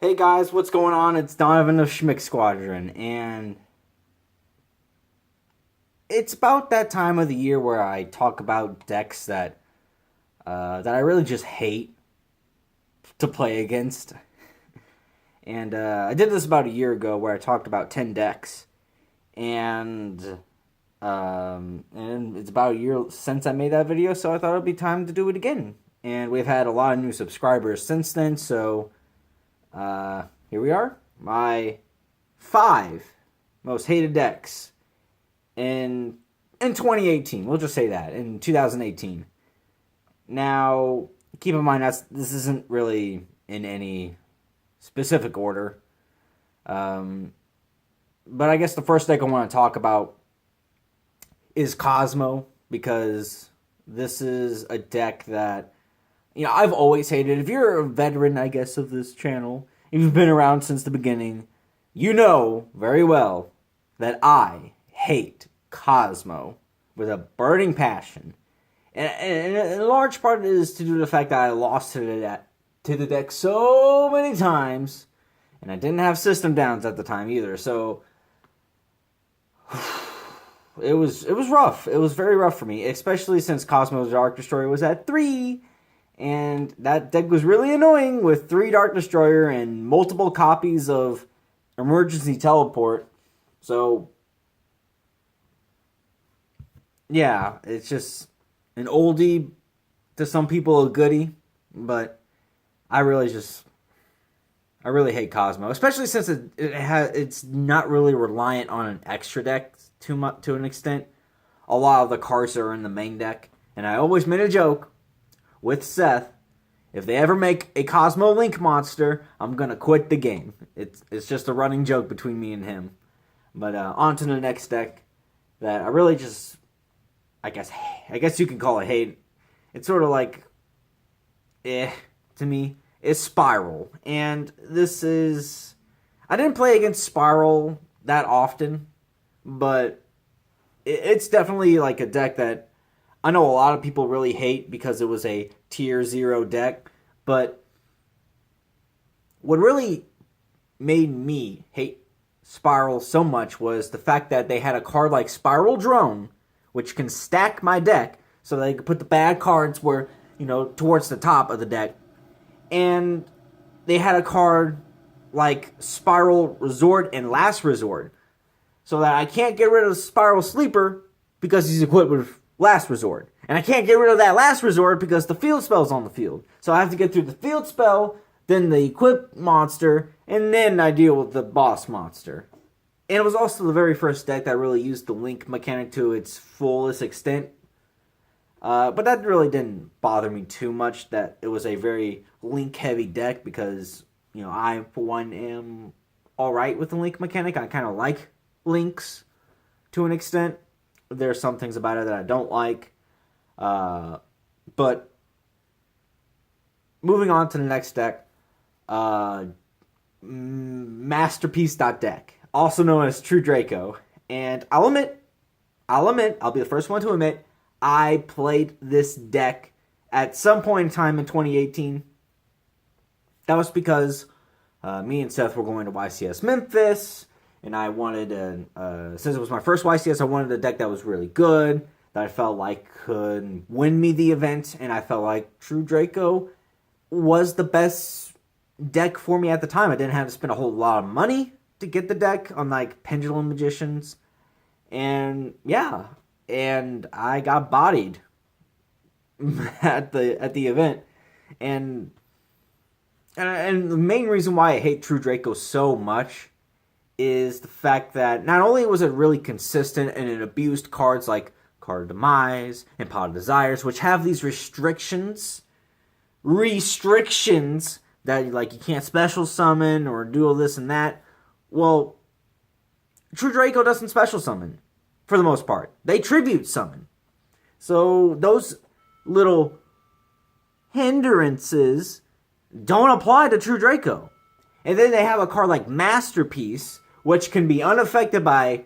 Hey guys, what's going on? It's Donovan of Schmick Squadron, and it's about that time of the year where I talk about decks that I really just hate to play against. And I did this about a year ago where I talked about 10 decks, and and it's about a year since I made that video, so I thought it'd be time to do it again. And we've had a lot of new subscribers since then, so here we are. My 5 most hated decks in 2018. We'll just say that in 2018. Now, keep in mind this isn't really in any specific order. But I guess the first deck I want to talk about is Cosmo, because this is a deck that I've always hated. If you're a veteran, I guess, of this channel, if you've been around since the beginning, you know very well that I hate Cosmo with a burning passion. And a large part is to do with the fact that I lost to the deck so many times, and I didn't have system downs at the time either, so it was rough. It was very rough for me, especially since Cosmo's Dark Destroyer was at 3, and that deck was really annoying with 3 Dark Destroyer and multiple copies of Emergency Teleport. So yeah, it's just an oldie, to some people a goodie, but I really hate Cosmo, especially since it's not really reliant on an extra deck too much to an extent. A lot of the cards are in the main deck, and I always made a joke with Seth: if they ever make a Cosmo Link monster, I'm gonna quit the game. It's just a running joke between me and him. But on to the next deck that I really just, I guess you could call it hate. It's sort of like, to me, is Spiral. And this is, I didn't play against Spiral that often, but it's definitely like a deck that I know a lot of people really hate because it was a tier 0 deck. But what really made me hate Spiral so much was the fact that they had a card like Spiral Drone, which can stack my deck so that they could put the bad cards where, towards the top of the deck. And they had a card like Spiral Resort and Last Resort, so that I can't get rid of Spiral Sleeper because he's equipped with Last Resort. And I can't get rid of that Last Resort because the field spell's on the field. So I have to get through the field spell, then the equipped monster, and then I deal with the boss monster. And it was also the very first deck that really used the Link mechanic to its fullest extent. But that really didn't bother me too much, that it was a very Link-heavy deck, because, I, for one, am alright with the Link mechanic. I kind of like Links to an extent. There are some things about it that I don't like. But moving on to the next deck, Masterpiece.deck, also known as True Draco. And I'll be the first one to admit, I played this deck at some point in time in 2018. That was because me and Seth were going to YCS Memphis, and I wanted since it was my first YCS, I wanted a deck that was really good, that I felt like could win me the event, and I felt like True Draco was the best deck for me at the time. I didn't have to spend a whole lot of money to get the deck, unlike Pendulum Magicians. And yeah, and I got bodied at the event. And the main reason why I hate True Draco so much is the fact that not only was it really consistent and it abused cards like Card of Demise and Pot of Desires, which have these restrictions that, like, you can't special summon or do all this and that. Well, True Draco doesn't special summon, for the most part. They tribute summon. So those little hindrances don't apply to True Draco. And then they have a card like Masterpiece, which can be unaffected by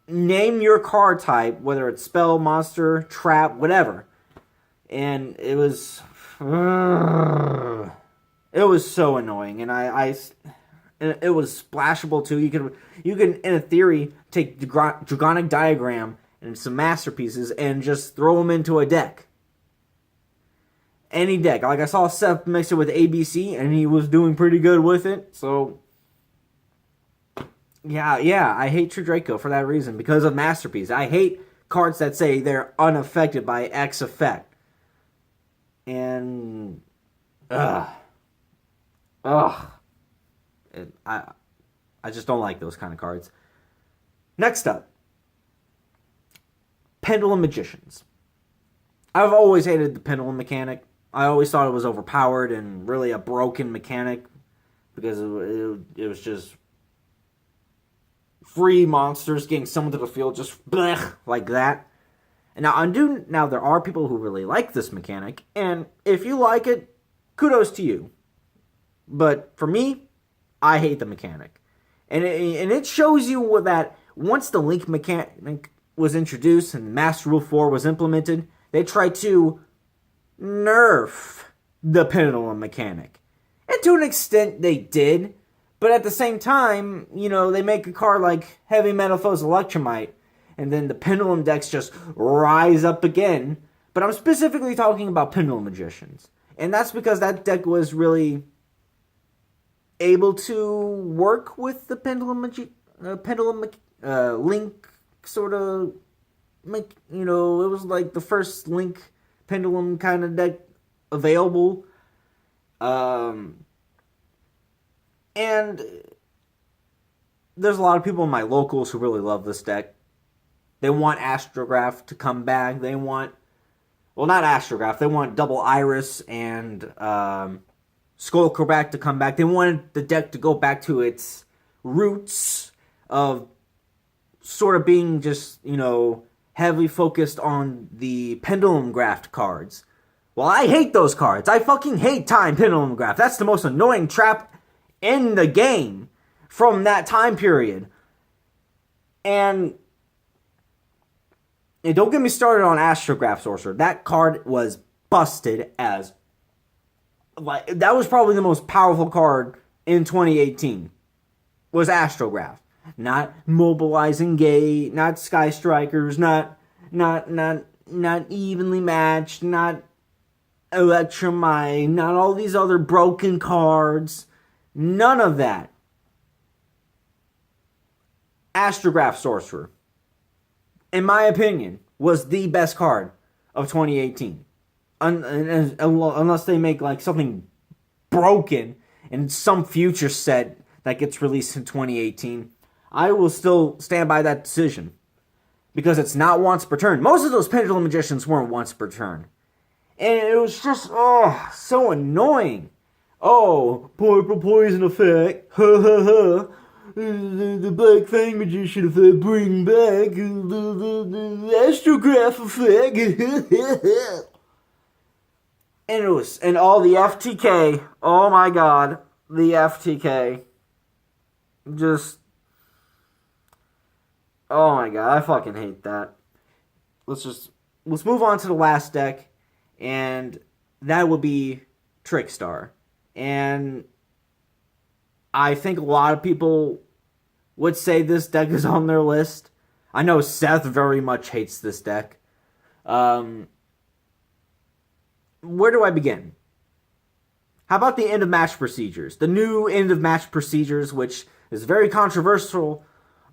name your card type, whether it's spell, monster, trap, whatever. And it was It was so annoying, and it was splashable too. You can in a theory take Dragonic Diagram and some masterpieces and just throw them into a deck. Any deck. Like I saw Seth mix it with ABC, and he was doing pretty good with it. So yeah, I hate True Draco for that reason, because of Masterpiece. I hate cards that say they're unaffected by X effect. And ugh. I just don't like those kind of cards. Next up, Pendulum Magicians. I've always hated the Pendulum mechanic. I always thought it was overpowered and really a broken mechanic, because it was just free monsters getting summoned to the field just blech, like that. And now there are people who really like this mechanic, and if you like it, kudos to you. But for me, I hate the mechanic. And it shows you that once the Link mechanic was introduced and Master Rule 4 was implemented, they tried to nerf the Pendulum mechanic. And to an extent, they did. But at the same time, they make a card like Heavy Metalfoes Electromite, and then the Pendulum decks just rise up again. But I'm specifically talking about Pendulum Magicians. And that's because that deck was really able to work with the Pendulum Link sort of, it was like the first Link Pendulum kind of deck available. And there's a lot of people in my locals who really love this deck. They want Astrograph to come back. They want, well, not Astrograph. They want Double Iris and Skullcrobat to come back. They wanted the deck to go back to its roots of sort of being just, heavily focused on the Pendulum Graft cards. Well, I hate those cards. I fucking hate Time Pendulum Graft. That's the most annoying trap in the game from that time period. And don't get me started on Astrograph Sorcerer. That card was busted as, like, that was probably the most powerful card in 2018. Was Astrograph. Not Mobilizing Gate, not Sky Strikers, not Evenly Matched, not Electromite, not all these other broken cards. None of that. Astrograph Sorcerer, in my opinion, was the best card of 2018. Unless they make like something broken in some future set that gets released in 2018, I will still stand by that decision. Because it's not once per turn. Most of those Pendulum Magicians weren't once per turn. And it was just, so annoying. Purple Poison effect. Ha ha ha. The Black Fang Magician effect. Bring back the Astrograph effect. And all the FTK. Oh my god. The FTK. Just, oh my god, I fucking hate that. Let's move on to the last deck, and that would be Trickstar. And I think a lot of people would say this deck is on their list. I know Seth very much hates this deck. Where do I begin? How about the end of match procedures? The new end of match procedures, which is very controversial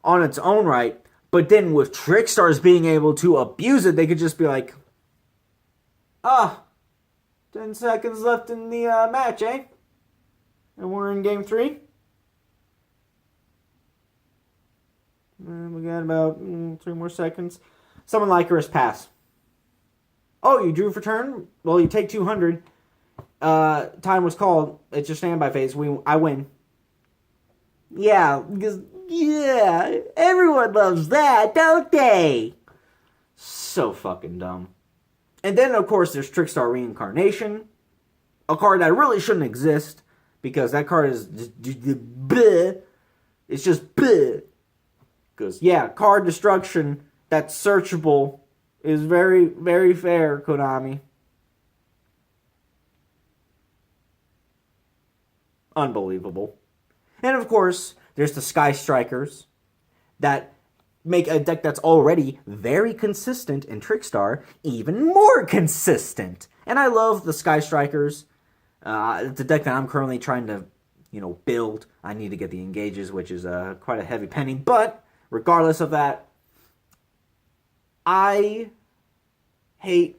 on its own right, but then with Trickstars being able to abuse it, they could just be like, 10 seconds left in the match, eh? And we're in game 3. And we got about 3 more seconds. Summon Lycanus, pass. Oh, you drew for turn? Well, you take 200. Time was called. It's your standby phase. I win. Yeah, because, everyone loves that, don't they? So fucking dumb. And then, of course, there's Trickstar Reincarnation. A card that really shouldn't exist, because that card is bleh. It's just bleh. Because, card destruction that's searchable is very, very fair, Konami. unbelievable. And of course, there's the Sky Strikers that make a deck that's already very consistent in Trickstar even more consistent. And I love the Sky Strikers. It's a deck that I'm currently trying to, build. I need to get the engages, which is quite a heavy penny. But regardless of that, I hate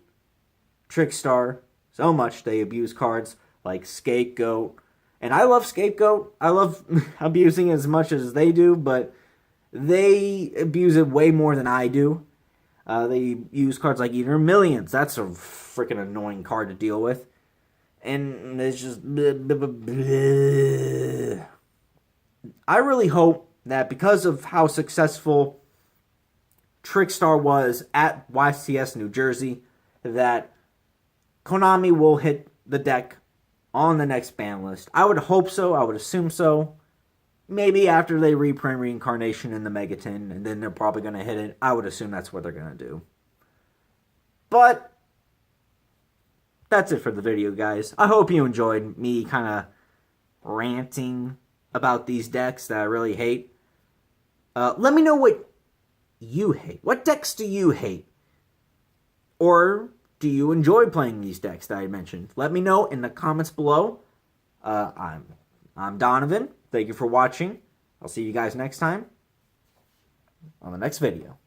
Trickstar so much. They abuse cards like Scapegoat. And I love Scapegoat. I love abusing it as much as they do, but they abuse it way more than I do. They use cards like Eater of Millions. That's a freaking annoying card to deal with. And it's just... I really hope that because of how successful Trickstar was at YCS New Jersey, that Konami will hit the deck on the next ban list. I would hope so. I would assume so. Maybe after they reprint Reincarnation in the Megaton, and then they're probably going to hit it. I would assume that's what they're going to do. But that's it for the video, guys. I hope you enjoyed me kind of ranting about these decks that I really hate. Let me know what you hate. What decks do you hate? Or do you enjoy playing these decks that I mentioned? Let me know in the comments below. I'm Donovan. Thank you for watching. I'll see you guys next time on the next video.